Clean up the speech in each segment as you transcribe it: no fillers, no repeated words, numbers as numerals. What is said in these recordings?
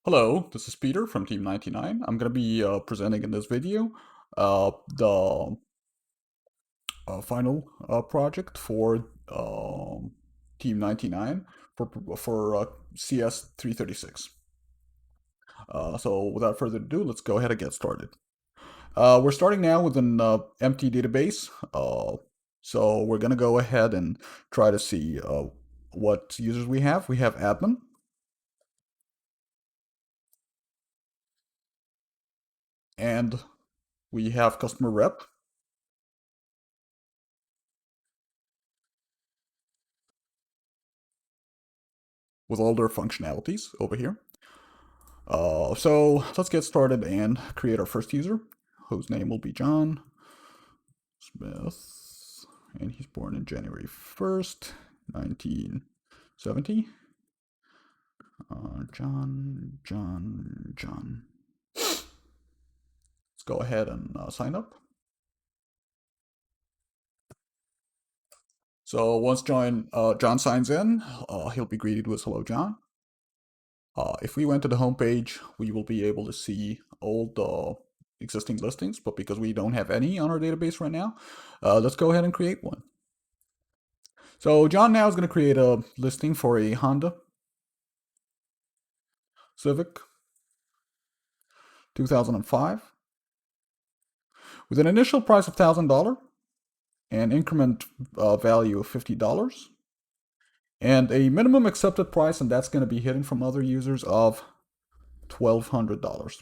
Hello, this is Peter from Team 99. I'm going to be presenting in this video the final project for Team 99 for CS 336. So without further ado, let's go ahead and get started. We're starting now with an empty database. So we're going to go ahead and try to see what users we have. We have admin, and we have customer rep with all their functionalities over here. So let's get started and create our first user, whose name will be John Smith, and he's born in January 1st, 1970. John. Let's go ahead and sign up. So once John signs in, he'll be greeted with "Hello, John." If we went to the home page, we will be able to see all the existing listings, but because we don't have any on our database right now, let's go ahead and create one. So John now is going to create a listing for a Honda Civic 2005 with an initial price of $1,000, an increment value of $50, and a minimum accepted price, and that's going to be hidden from other users, of $1,200.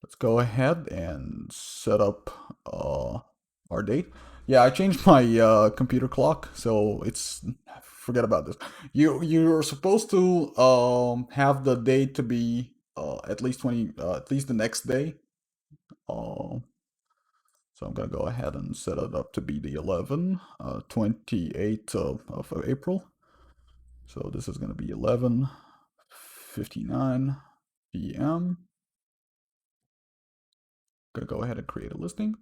Let's go ahead and set up our date. Yeah, I changed my computer clock, so it's forget about this. You're supposed to have the date to be at least at least the next day. Uh, so I'm gonna go ahead and set it up to be the 28th of April. So this is gonna be 11:59 p.m. Gonna go ahead and create a listing.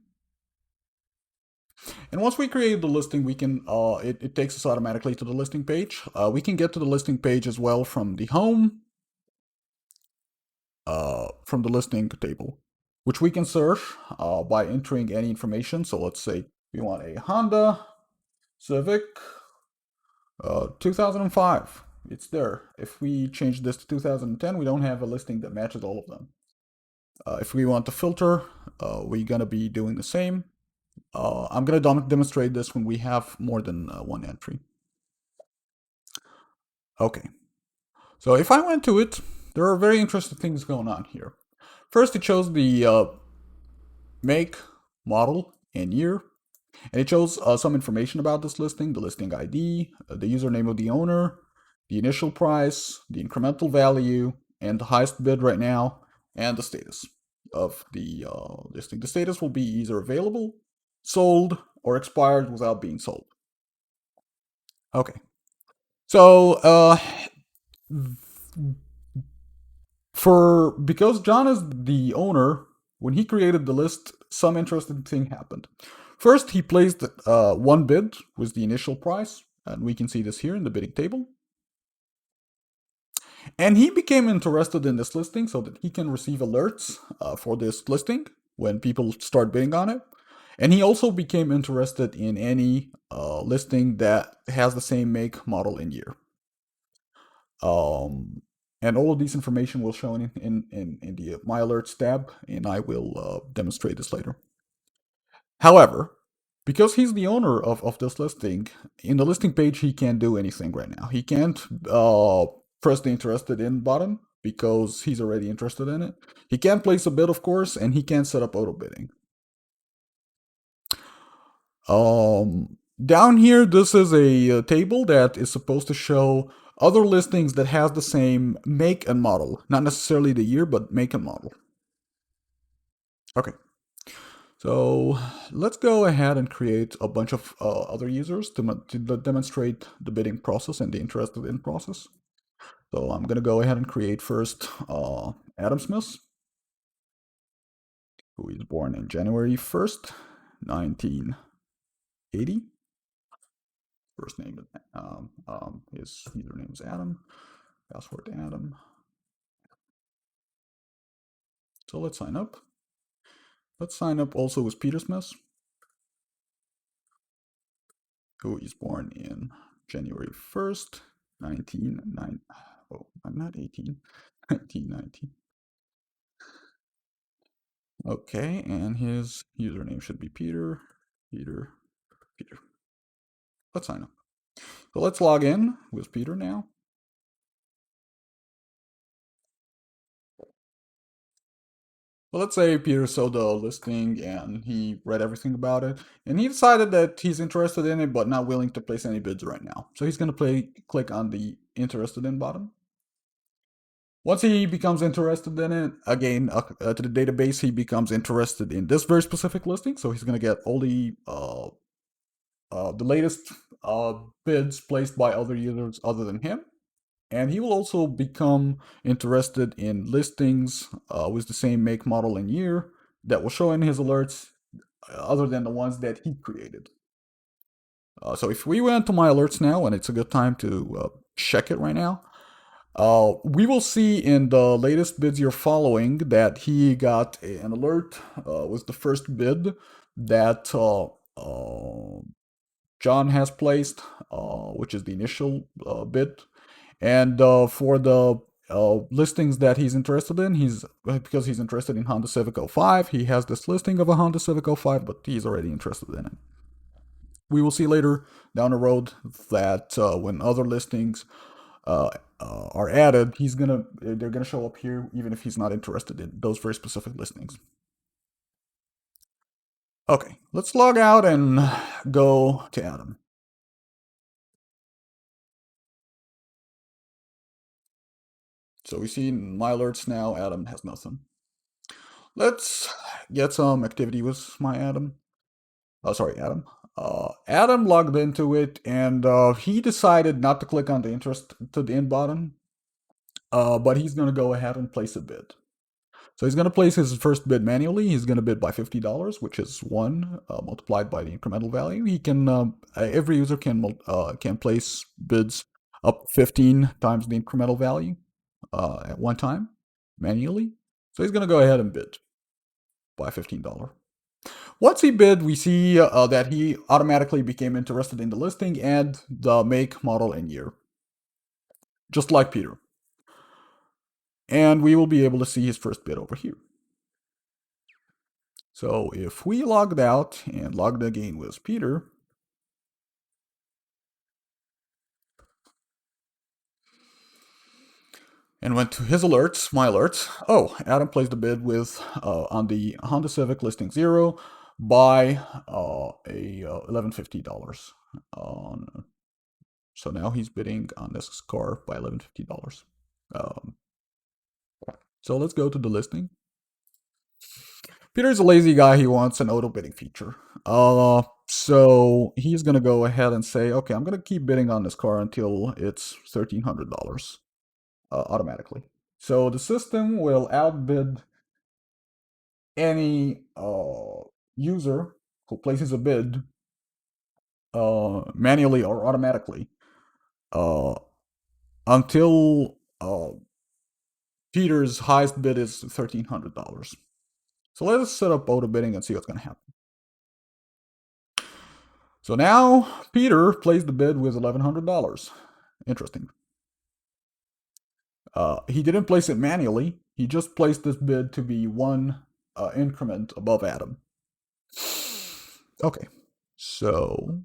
And once we create the listing, we can it takes us automatically to the listing page. We can get to the listing page as well from the home, from the listing table, which we can search by entering any information. So let's say we want a Honda Civic 2005. It's there. If we change this to 2010, we don't have a listing that matches all of them. If we want to filter, we're gonna be doing the same. I'm going to demonstrate this when we have more than one entry. Okay, so if I went to it, there are very interesting things going on here. First, it shows the make, model, and year, and it shows some information about this listing, the listing ID, the username of the owner, the initial price, the incremental value, and the highest bid right now, and the status of the listing. The status will be either available, sold, or expired without being sold. Okay. So, because John is the owner, when he created the list, some interesting thing happened. First, he placed one bid with the initial price, and we can see this here in the bidding table. And he became interested in this listing so that he can receive alerts for this listing when people start bidding on it. And he also became interested in any listing that has the same make, model, and year. And all of these information will show in the My Alerts tab, and I will demonstrate this later. However, because he's the owner of this listing, in the listing page, he can't do anything right now. He can't press the interested in button because he's already interested in it. He can't place a bid, of course, and he can't set up auto bidding. Down here, this is a table that is supposed to show other listings that has the same make and model. Not necessarily the year, but make and model. Okay. So let's go ahead and create a bunch of other users to demonstrate the bidding process and the interested in process. So I'm going to go ahead and create first Adam Smith, who is born in January 1st, 1980. First name, his username is Adam. Password Adam. So let's sign up. Let's sign up also with Peter's mess, who is born in January 1st, 1990. Oh, I'm not 18. 1990. Okay, and his username should be Peter. Peter. Peter. Let's sign up. So let's log in with Peter now. So let's say Peter saw the listing and he read everything about it, and he decided that he's interested in it but not willing to place any bids right now. So he's going to click on the interested in button. Once he becomes interested in it, again, to the database, he becomes interested in this very specific listing. So he's going to get all the latest bids placed by other users other than him. And he will also become interested in listings with the same make, model, and year that will show in his alerts other than the ones that he created. So if we went to my alerts now, and it's a good time to check it right now, we will see in the latest bids you're following that he got an alert with the first bid that John has placed, which is the initial bid. And for the listings that he's interested in, because he's interested in Honda Civic 05, he has this listing of a Honda Civic 05, but he's already interested in it. We will see later down the road that when other listings are added, they're gonna show up here even if he's not interested in those very specific listings. Okay, let's log out and go to Adam. So we see in my alerts now, Adam has nothing. Let's get some activity with my Adam. Oh, sorry, Adam. Adam logged into it and he decided not to click on the interested in button, but he's going to go ahead and place a bid. So he's going to place his first bid manually. He's going to bid by $50, which is 1 multiplied by the incremental value. He can every user can place bids up 15 times the incremental value at one time manually. So he's going to go ahead and bid by $15. Once he bid, we see that he automatically became interested in the listing and the make, model, and year, just like Peter. And we will be able to see his first bid over here. So if we logged out and logged again with Peter, and went to his alerts, my alerts. Oh, Adam placed a bid with on the Honda Civic listing 0 by $1,150. So now he's bidding on this car by $1,150. So let's go to the listing. Peter's a lazy guy. He wants an auto bidding feature. So he's gonna go ahead and say, okay, I'm gonna keep bidding on this car until it's $1,300 automatically. So the system will outbid any user who places a bid manually or automatically uh, until Peter's highest bid is $1,300. So let us set up auto bidding and see what's going to happen. So now Peter placed the bid with $1,100. Interesting. He didn't place it manually. He just placed this bid to be one increment above Adam. Okay, so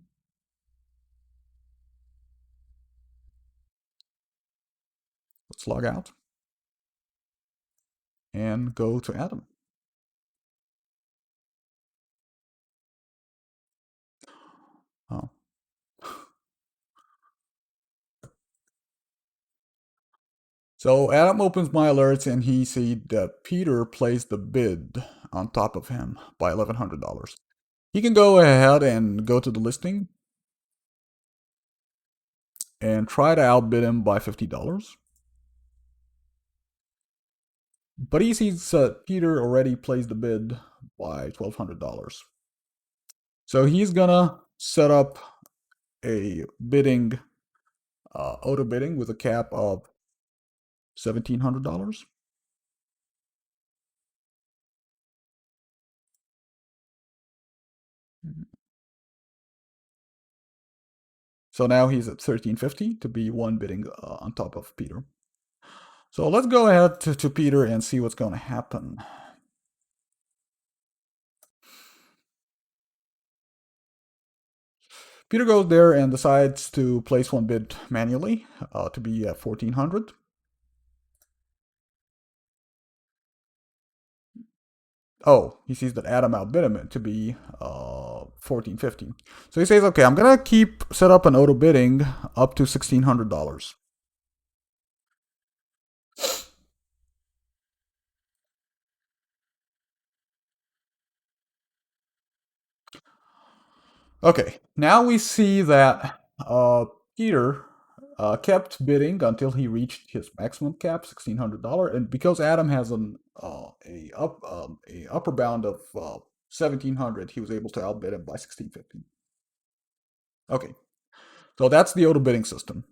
let's log out and go to Adam. Oh. So Adam opens my alerts and he sees that Peter placed the bid on top of him by $1,100. He can go ahead and go to the listing and try to outbid him by $50. But he sees Peter already placed the bid by $1,200. So he's gonna set up a bidding, auto bidding with a cap of $1,700. So now he's at 1350 to be one bidding on top of Peter. So let's go ahead to Peter and see what's going to happen. Peter goes there and decides to place one bid manually to be at 1400. Oh, he sees that Adam outbid him to be 1450. So he says, okay, I'm going to set up an auto bidding up to $1,600. Okay, now we see that Peter kept bidding until he reached his maximum cap, $1,600, and because Adam has a upper bound of 1,700, he was able to outbid him by 1,650. Okay, so that's the auto bidding system.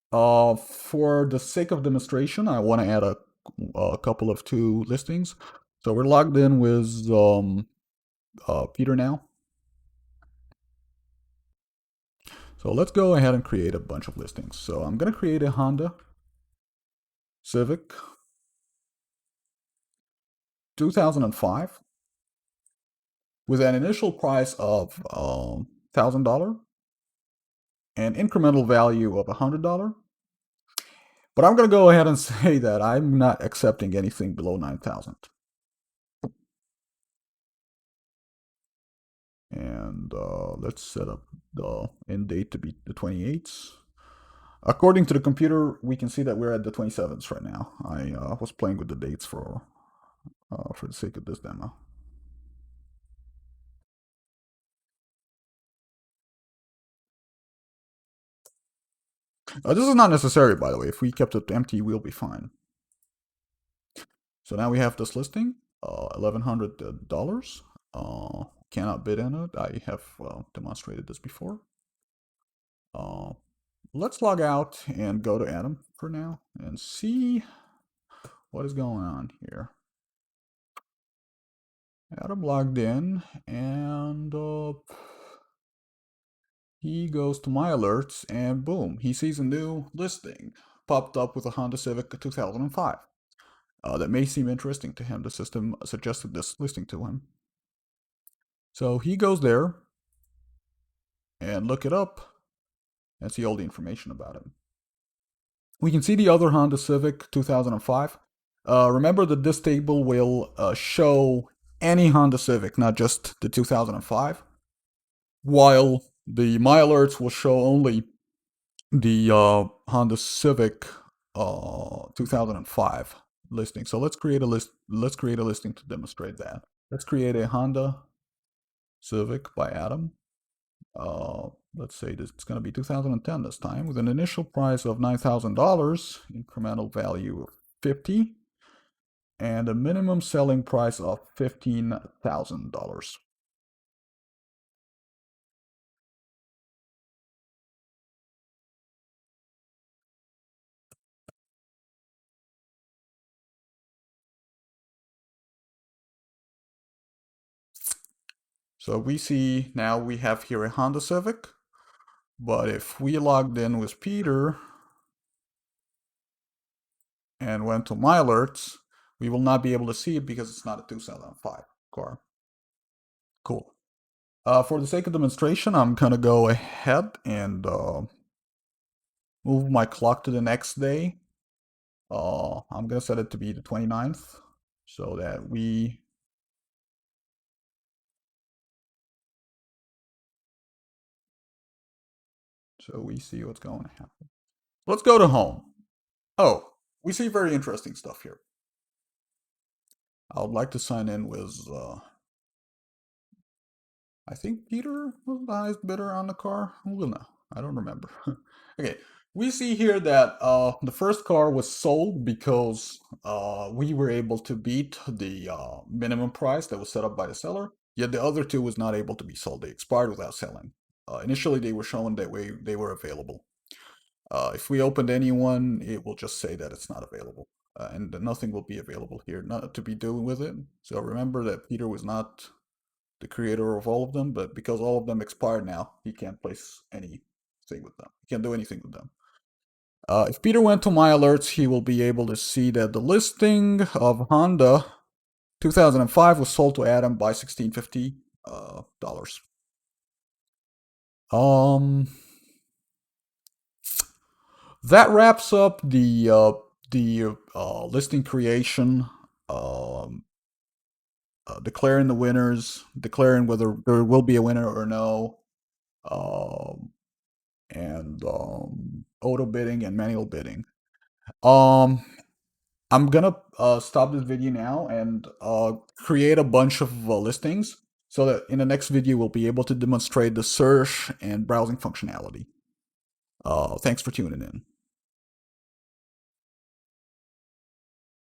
For the sake of demonstration, I want to add a couple of two listings. So we're logged in with Peter now. So let's go ahead and create a bunch of listings. So I'm going to create a Honda Civic 2005 with an initial price of $1,000 and incremental value of $100. But I'm going to go ahead and say that I'm not accepting anything below 9,000. And let's set up the end date to be the 28th. According to the computer, we can see that we're at the 27th right now. I was playing with the dates for the sake of this demo. This is not necessary, by the way. If we kept it empty, we'll be fine. So now we have this listing, $1,100. Cannot bid in it. I have demonstrated this before. Let's log out and go to Adam for now and see what is going on here. Adam logged in and he goes to my alerts and boom, he sees a new listing popped up with a Honda Civic 2005. That may seem interesting to him. The system suggested this listing to him. So he goes there and look it up and see all the information about it. We can see the other Honda Civic 2005. Remember that this table will show any Honda Civic, not just the 2005, while the My Alerts will show only the Honda Civic 2005 listing. So let's create a list. Let's create a listing to demonstrate that. Let's create a Honda Civic by Adam. Let's say this it's going to be 2010 this time with an initial price of $9,000, incremental value of 50, and a minimum selling price of $15,000. So we see now we have here a Honda Civic, but if we logged in with Peter and went to My Alerts, we will not be able to see it because it's not a 2005 car. Cool. For the sake of demonstration, I'm going to go ahead and move my clock to the next day. I'm going to set it to be the 29th so that we see what's going to happen. Let's go to home. Oh, we see very interesting stuff here. I would like to sign in with, I think Peter was the highest bidder on the car. Well, no, I don't remember. Okay, we see here that the first car was sold because we were able to beat the minimum price that was set up by the seller, yet the other two was not able to be sold. They expired without selling. Initially, they were shown that they were available. If we opened anyone, it will just say that it's not available, and nothing will be available here, not to be doing with it. So remember that Peter was not the creator of all of them, but because all of them expired now, he can't place anything with them. He can't do anything with them. If Peter went to my alerts, he will be able to see that the listing of Honda 2005 was sold to Adam by $1650. Um, that wraps up the listing creation, um, declaring the winners, declaring whether there will be a winner or no, um, and auto bidding and manual bidding. Um, I'm gonna stop this video now and create a bunch of listings so that in the next video we'll be able to demonstrate the search and browsing functionality. Thanks for tuning in.